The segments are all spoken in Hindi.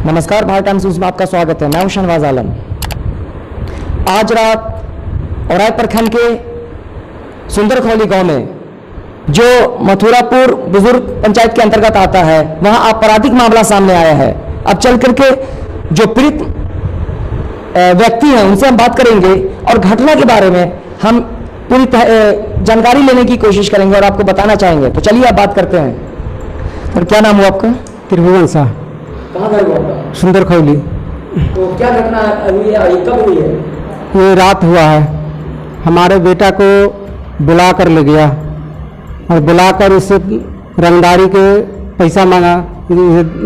नमस्कार, भारत टाइम्स न्यूज़ में आपका स्वागत है। मैं हूं शहनवाज आलम। आज रात औराई प्रखंड के सुंदरखौली गांव में, जो मथुरापुर बुजुर्ग पंचायत के अंतर्गत आता है, वहां आपराधिक मामला सामने आया है। अब चल करके जो पीड़ित व्यक्ति हैं उनसे हम बात करेंगे और घटना के बारे में हम पूरी जानकारी लेने की कोशिश करेंगे और आपको बताना चाहेंगे। तो चलिए आप बात करते हैं। और क्या नाम हुआ आपका? त्रिभुवन शाह, कहाँ घर हुआ आपका? सुंदरखौली। तो क्या घटना हुई है, ये कब हुई है? ये रात हुआ है। हमारे बेटा को बुला कर ले गया और बुलाकर उससे रंगदारी के पैसा मांगा,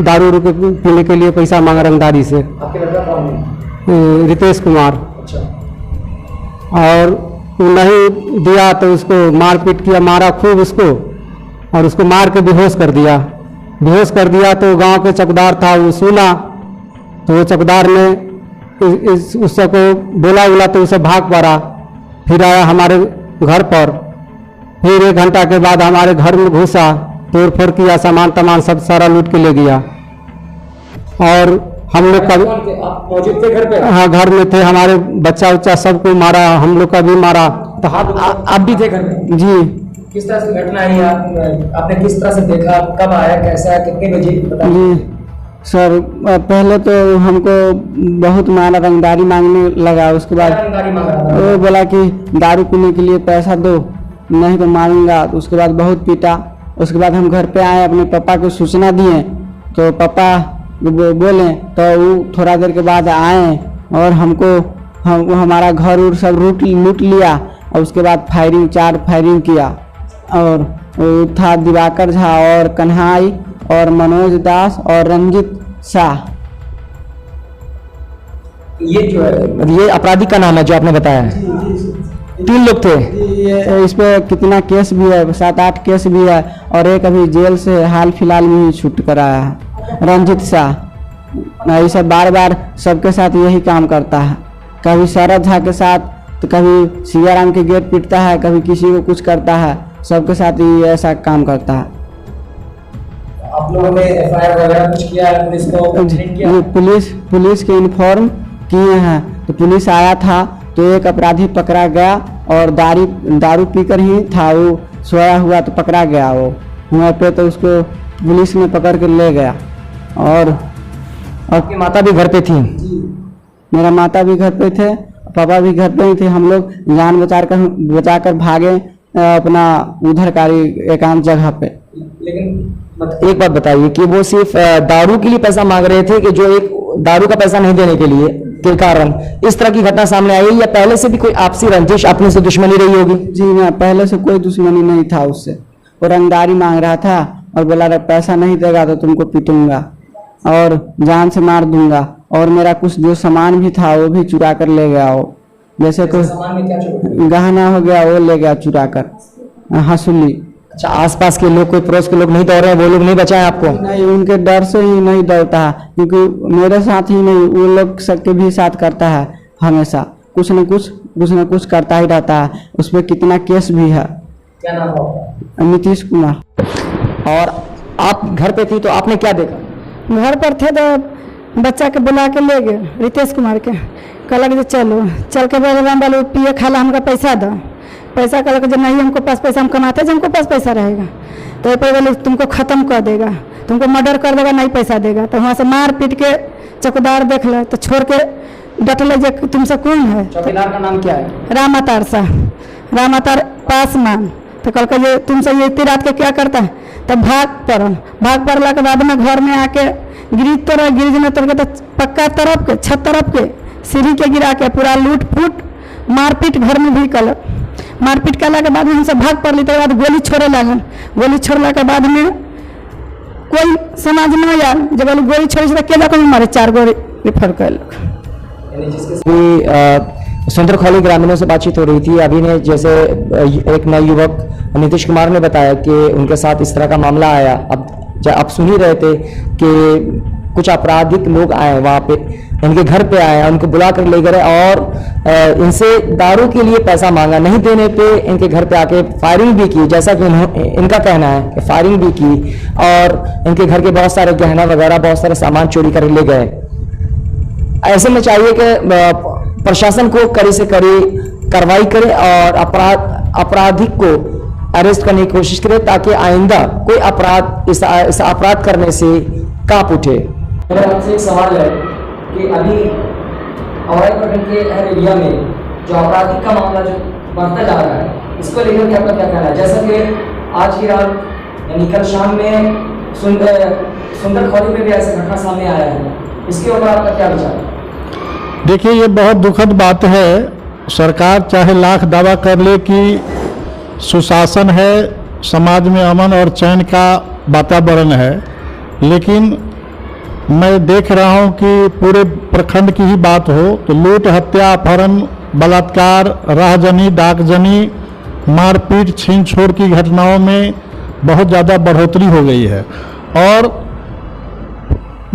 दारू के पीने के लिए पैसा मांगा रंगदारी से। आपके लड़का कौन है? रितेश कुमार। अच्छा। और वो नहीं दिया तो उसको मारपीट किया, मारा खूब उसको और उसको मार के बेहोश कर दिया। बेहोश कर दिया तो गांव के चौकीदार था, वो सुना तो वो चौकीदार ने उससे को बोला तो उसे भाग पड़ा। फिर आया हमारे घर पर। फिर 1 घंटा के बाद हमारे घर में घुसा, तोड़ फोड़ किया, सामान तमान सब सारा लूट के ले गया। और हम लोग का आप मौजूद थे घर पे? हाँ, घर में थे। हमारे बच्चा उच्चा सबको मारा, हम लोग का भी मारा। तो आप भी थे घर में? जी। किस तरह से घटना है? आपने किस तरह से देखा, कब आया, कैसा आया, कितने बजे? जी सर, पहले तो हमको बहुत मारा, रंगदारी मांगने लगा। उसके बाद वो बोला कि दारू पीने के लिए पैसा दो, नहीं तो मारूंगा। तो उसके बाद बहुत पीटा। उसके बाद हम घर पे आए, अपने पापा को सूचना दिए तो पापा बोले तो वो थोड़ा देर के बाद आए और हमारा घर उर सब लूट लिया। और उसके बाद 4 फायरिंग किया। और वो था दिवाकर झा और कन्हाई और मनोज दास और रंजित शाह। ये जो है, ये अपराधी का नाम है जो आपने बताया है? 3 लोग थे। इस पे कितना केस भी है, 7-8 केस भी है। और एक अभी जेल से हाल फिलहाल में ही छूट कर आया है, रंजित शाह। ये सब बार सबके साथ यही काम करता है। कभी शरद झा के साथ, तो कभी सियाराम के गेट पीटता है, कभी किसी को कुछ करता है। सबके साथ ही ऐसा काम करता है। आप लोगों ने एफआईआर वगैरह कुछ किया है? पुलिस को कंप्लेंट किया? पुलिस के इन्फॉर्म किए हैं। तो पुलिस आया था तो एक अपराधी पकड़ा गया और दारू पीकर ही था, वो सोया हुआ तो पकड़ा गया। वो वहाँ पे तो उसको पुलिस ने पकड़ कर ले गया। और आपकी माता भी घर पे थी? मेरा माता भी घर पे थे, पापा भी घर पे ही थे। हम लोग जान बचा कर भागे अपना उधर कारी एकांत जगह पे। लेकिन एक बात बताइए कि वो सिर्फ दारू के लिए पैसा मांग रहे थे, कि जो एक दारू का पैसा नहीं देने के लिए के कारण इस तरह की घटना सामने आई है, या पहले से भी कोई आपसी रंजिश, अपने से दुश्मनी रही होगी? जी ना, पहले से कोई दुश्मनी नहीं था उससे। वो रंगदारी मांग रहा था और बोला पैसा नहीं देगा तो तुमको पीटूंगा और जान से मार दूंगा। और मेरा कुछ जो सामान भी था वो भी चुरा कर ले गया। वो जैसे कोई गहना हो गया वो ले गया चुरा कर, हंसुली। अच्छा, आसपास के लोग, कोई पड़ोस के लोग नहीं दौड़ रहे हैं? वो लोग नहीं बचाए आपको? नहीं, उनके डर से ही नहीं दौड़ता है, क्योंकि मेरे साथ ही नहीं, वो लोग सबके भी साथ करता है। हमेशा कुछ न कुछ करता ही रहता है। उस पर कितना केस भी है। क्या नाम है? नीतीश कुमार। और आप घर पे थी तो आपने क्या देखा? घर पर थे तो बच्चा के बुला के ले गए, रितेश कुमार के। कहलक जो चल के बोलो पिए खाला हमका पैसा दो। पैसा कहलक जो नहीं, हमको पास पैसा, हम कमाते जो हमको पास पैसा रहेगा। तो ये बोले तुमको ख़त्म कर देगा, तुमको मर्डर कर देगा, नहीं पैसा देगा। तो वहाँ से मार पीट के चौकीदार देख ले तो छोड़ के डटले जो तुमसे कौन है? चौकीदार का नाम क्या है? रामातार शाह, रामातार पासवान। तो कल का ये तुमसे ये इतनी रात के क्या करता है? तब भाग पड़ला के बाद में घर में आके गिरिज में तोड़ के, तो पक्का तरफ के, छत तरफ के, सीढ़ी के गिरा के पूरा लूट फूट मारपीट घर में भी कल। मारपीट करला के बाद में हमसे भाग पड़ली। तो बाद गोली छोड़े लागल। गोली छोड़ला के बाद में कोई समाज में आया, जब गोली छोड़ी तो केला को मारे 4 गोली रिफर कर। सुंदरखौली ग्रामीणों से बातचीत हो रही थी। अभी ने जैसे एक नए युवक नीतीश कुमार ने बताया कि उनके साथ इस तरह का मामला आया। अब सुन ही रहे थे कि कुछ आपराधिक लोग आए वहाँ पे इनके घर पे आए, उनको बुला कर ले गए और इनसे दारू के लिए पैसा मांगा। नहीं देने पे इनके घर पे आके फायरिंग भी की, जैसा कि इनका कहना है कि फायरिंग भी की और इनके घर के बहुत सारे गहना वगैरह, बहुत सारे सामान चोरी कर ले गए। ऐसे में चाहिए कि प्रशासन को कड़ी से कड़ी कार्रवाई करे और अपराधी को अरेस्ट करने की कोशिश करे, ताकि आइंदा कोई अपराध इस अपराध करने से कांप उठे। मेरा आपसे एक सवाल है कि अभी औराई प्रखंड के हर एरिया में जो आपराधिक का मामला जो बढ़ता जा रहा है, इसको लेकर के आपका क्या कहना है? जैसा कि आज की रात यानी कल शाम में सुंदर खौली में भी ऐसा घटना सामने आया है, इसके ऊपर आपका क्या विचार है? देखिए, ये बहुत दुखद बात है। सरकार चाहे लाख दावा कर ले कि सुशासन है, समाज में अमन और चैन का वातावरण है, लेकिन मैं देख रहा हूं कि पूरे प्रखंड की ही बात हो तो लूट, हत्या, अपहरण, बलात्कार, राहजनी, डाकजनी, मारपीट, छीन छोड़ की घटनाओं में बहुत ज़्यादा बढ़ोतरी हो गई है। और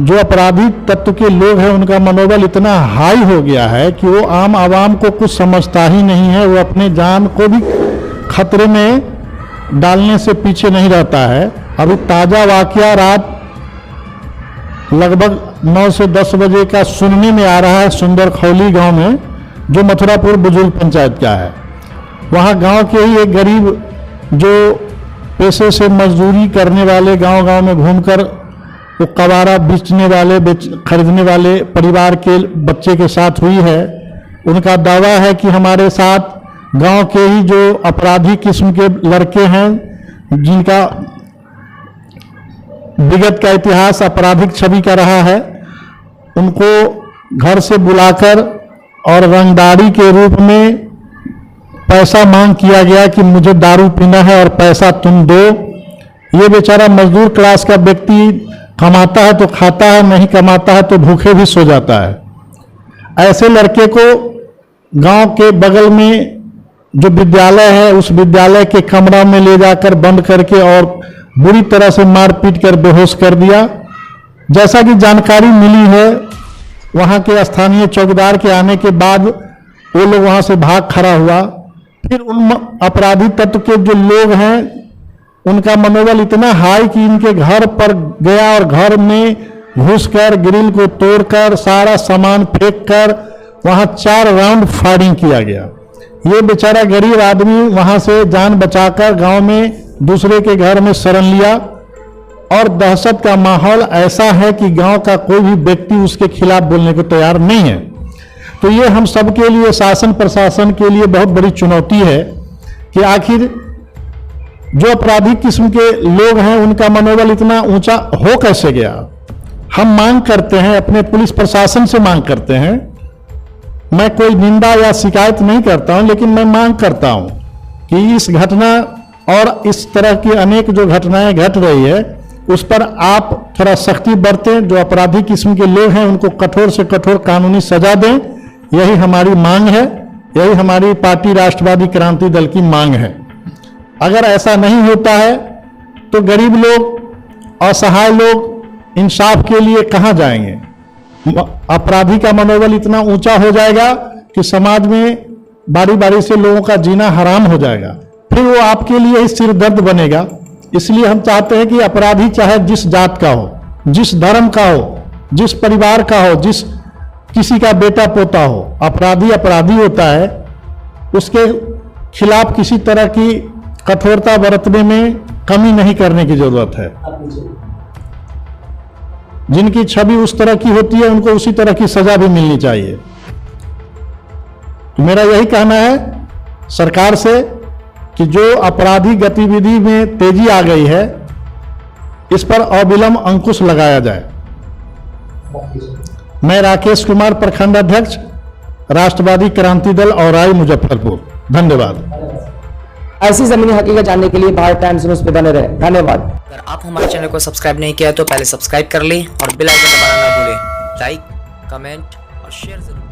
जो अपराधी तत्व के लोग हैं उनका मनोबल इतना हाई हो गया है कि वो आम आवाम को कुछ समझता ही नहीं है। वो अपने जान को भी खतरे में डालने से पीछे नहीं रहता है। अभी ताज़ा वाकया रात लगभग 9 से 10 बजे का सुनने में आ रहा है सुंदर खौली गांव में, जो मथुरापुर बुजुर्ग पंचायत का है। वहाँ गांव के ही एक गरीब जो पैसे से मजदूरी करने वाले, गांव-गांव में घूमकर वो कबाड़ा बेचने वाले, खरीदने वाले परिवार के बच्चे के साथ हुई है। उनका दावा है कि हमारे साथ गांव के ही जो अपराधी किस्म के लड़के हैं, जिनका विगत का इतिहास आपराधिक छवि का रहा है, उनको घर से बुलाकर और रंगदारी के रूप में पैसा मांग किया गया कि मुझे दारू पीना है और पैसा तुम दो। ये बेचारा मजदूर क्लास का व्यक्ति कमाता है तो खाता है, नहीं कमाता है तो भूखे भी सो जाता है। ऐसे लड़के को गांव के बगल में जो विद्यालय है, उस विद्यालय के कमरा में ले जाकर बंद करके और बुरी तरह से मार पीट कर बेहोश कर दिया। जैसा कि जानकारी मिली है, वहां के स्थानीय चौकीदार के आने के बाद वो लोग वहां से भाग खड़ा हुआ। फिर उन अपराधी तत्व के जो लोग हैं उनका मनोबल इतना हाई कि इनके घर पर गया और घर में घुसकर ग्रिल को तोड़कर सारा सामान फेंक कर वहां 4 राउंड फायरिंग किया गया। ये बेचारा गरीब आदमी वहां से जान बचाकर गांव में दूसरे के घर में शरण लिया और दहशत का माहौल ऐसा है कि गांव का कोई भी व्यक्ति उसके खिलाफ बोलने को तैयार नहीं है। तो ये हम सब के लिए, शासन प्रशासन के लिए बहुत बड़ी चुनौती है कि आखिर जो अपराधी किस्म के लोग हैं उनका मनोबल इतना ऊंचा हो कैसे गया। हम मांग करते हैं, अपने पुलिस प्रशासन से मांग करते हैं। मैं कोई निंदा या शिकायत नहीं करता हूं, लेकिन मैं मांग करता हूं कि इस घटना और इस तरह की अनेक जो घटनाएं घट रही है उस पर आप थोड़ा सख्ती बरतें। जो अपराधी किस्म के लोग हैं उनको कठोर से कठोर कानूनी सजा दें। यही हमारी मांग है, यही हमारी पार्टी राष्ट्रवादी क्रांति दल की मांग है। अगर ऐसा नहीं होता है तो गरीब लोग, असहाय लोग इंसाफ के लिए कहां जाएंगे। अपराधी का मनोबल इतना ऊंचा हो जाएगा कि समाज में बारी बारी से लोगों का जीना हराम हो जाएगा। फिर वो आपके लिए ही सिरदर्द बनेगा। इसलिए हम चाहते हैं कि अपराधी चाहे जिस जात का हो, जिस धर्म का हो, जिस परिवार का हो, जिस किसी का बेटा पोता हो, अपराधी अपराधी होता है। उसके खिलाफ किसी तरह की कठोरता बरतने में कमी नहीं करने की जरूरत है। जिनकी छवि उस तरह की होती है उनको उसी तरह की सजा भी मिलनी चाहिए। तो मेरा यही कहना है सरकार से कि जो अपराधी गतिविधि में तेजी आ गई है, इस पर अविलंब अंकुश लगाया जाए। मैं राकेश कुमार, प्रखंड अध्यक्ष, राष्ट्रवादी क्रांति दल, औराई, मुजफ्फरपुर। धन्यवाद। ऐसी जमीनी हकीकत जानने के लिए भारत टाइम्स न्यूज पे बने रहे। धन्यवाद। अगर आप हमारे चैनल को सब्सक्राइब नहीं किया तो पहले सब्सक्राइब कर लें और बेल आइकन दबाना ना भूलें। लाइक, कमेंट और शेयर जरूर।